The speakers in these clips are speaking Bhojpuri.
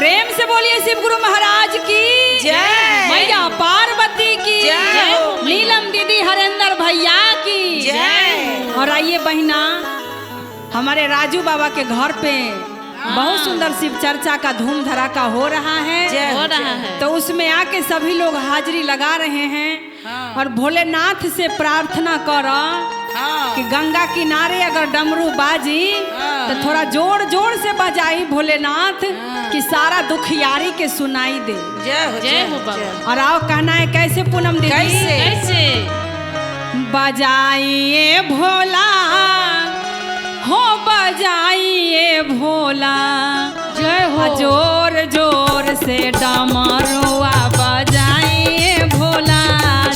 प्रेम से बोलिए शिव गुरु महाराज की जय। मैया पार्वती की जय। नीलम दीदी हरेंद्र भैया की जय। और आइए बहिना, हमारे राजू बाबा के घर पे बहुत सुंदर शिव चर्चा का धूम धड़ाका हो रहा है। हो रहा है तो उसमें आके सभी लोग हाजिरी लगा रहे हैं और भोलेनाथ से प्रार्थना करो कि गंगा किनारे अगर डमरू बाजी तो थोड़ा जोर जोर से बजाई भोलेनाथ कि सारा दुखियारी के सुनाई दे। जय हो बाबा। और आओ कहना है कैसे पूनम दीदी? कैसे बजाइए भोला हो, बजाइए भोला, जय हो। जोर जोर से डमरुआ बजाइए भोला,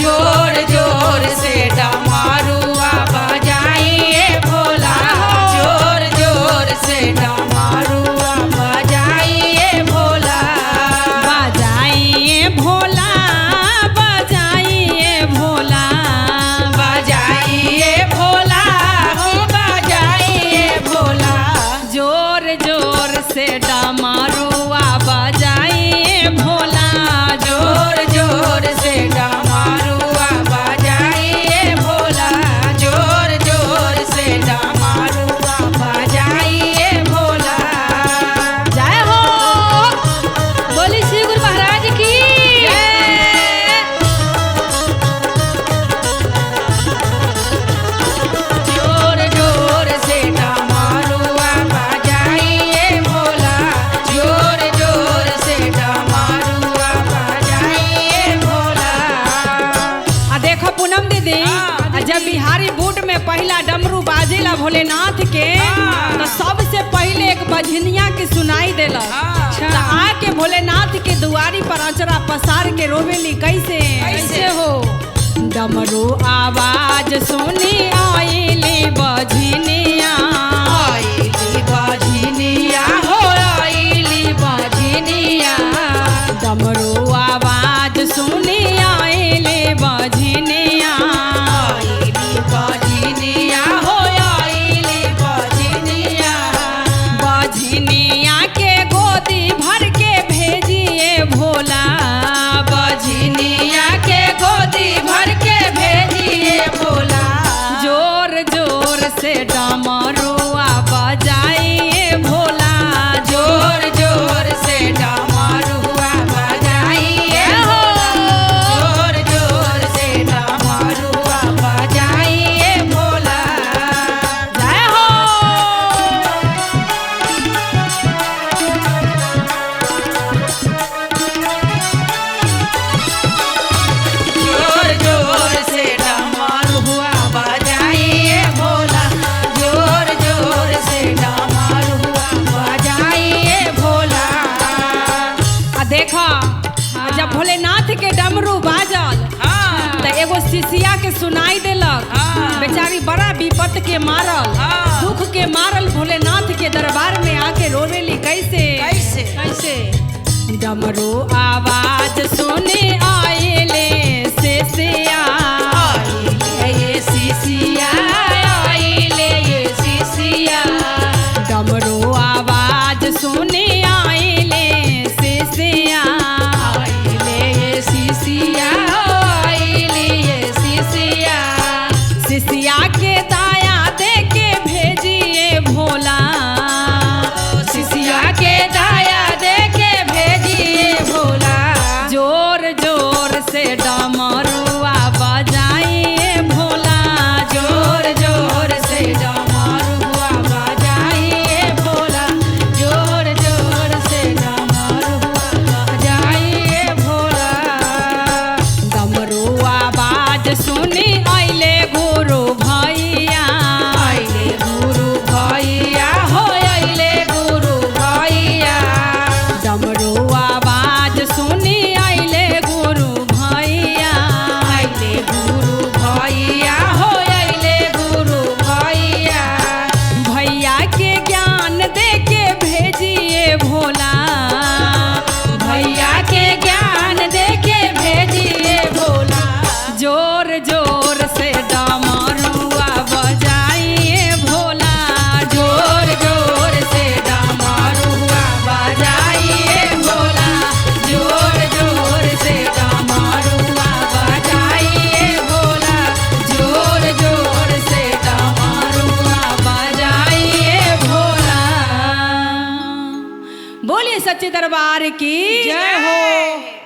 जोर जोर से डमरुआ बजाइए भोला, जोर जोर से डमरुआ बजाइए भोला, बजाइए भोला, बजाइए भोला, बजाइए भोला, हो बजाइए भोला, जोर जोर से डमरुआ बजाइए भोला, जोर जोर से डमरुआ बजाइए भोला, जोर जोर से डमरुआ बजाइए भोला। जय हो। बोली श्री गुरु महाराज की जोर जोर से डमरुआ बजाइए भोला, जोर जोर से डमरुआ बजाइए भोला। देखो पूनम दीदी, जब बिहारी बूट में पहला डमरू बाजेला भोलेनाथ के तो सबसे पहले एक बजनिया की सुनाई देला। तो आके भोलेनाथ के दुआरी पर अचरा पसार के रोवेली कैसे कैसे हो? डमरू आवाज सुनी आईली बजनिया, आईली बजनिया हो, आईली बजनिया, डमरू आवाज सुनी आईली बजनिया, आईली बजनिया हो, आईली बजनिया, बजनिया के गोदी भर के भेजिए भोला, बजनिया के गोदी भर के भेजिए भोला, जोर जोर से डमरुआ बजाइए भोला, जोर जोर से डमरुआ बजाइए भोला, जोर जोर से डमरुआ बजाइए भोला। जय हो। जोर जोर से डमरुआ बजाइए भोला, जोर जोर से डमरुआ बजाइए भोला। देखो जब भोलेनाथ के डमरू बाजल तो एगो शिष्या के सुनाई देलक, बेचारी बड़ा विपत के मारल, दुख के मारल भोलेनाथ के दरबार में आके रोवेली कैसे कैसे? कैसे? डमरू आवाज सुने आएले शिष्या, आइले ये शिष्या, आइले ये शिष्या, डमरू आवाज सुने आएले शिष्या, आइले ये शिष्या, आइले ये शिष्या, शिष्या के दाया दे के भेजिए भोला, शिष्या के दाया दे के भेजिए भोला, जोर जोर से डमरुआ बोलिए सच्चे दरबार की जय हो।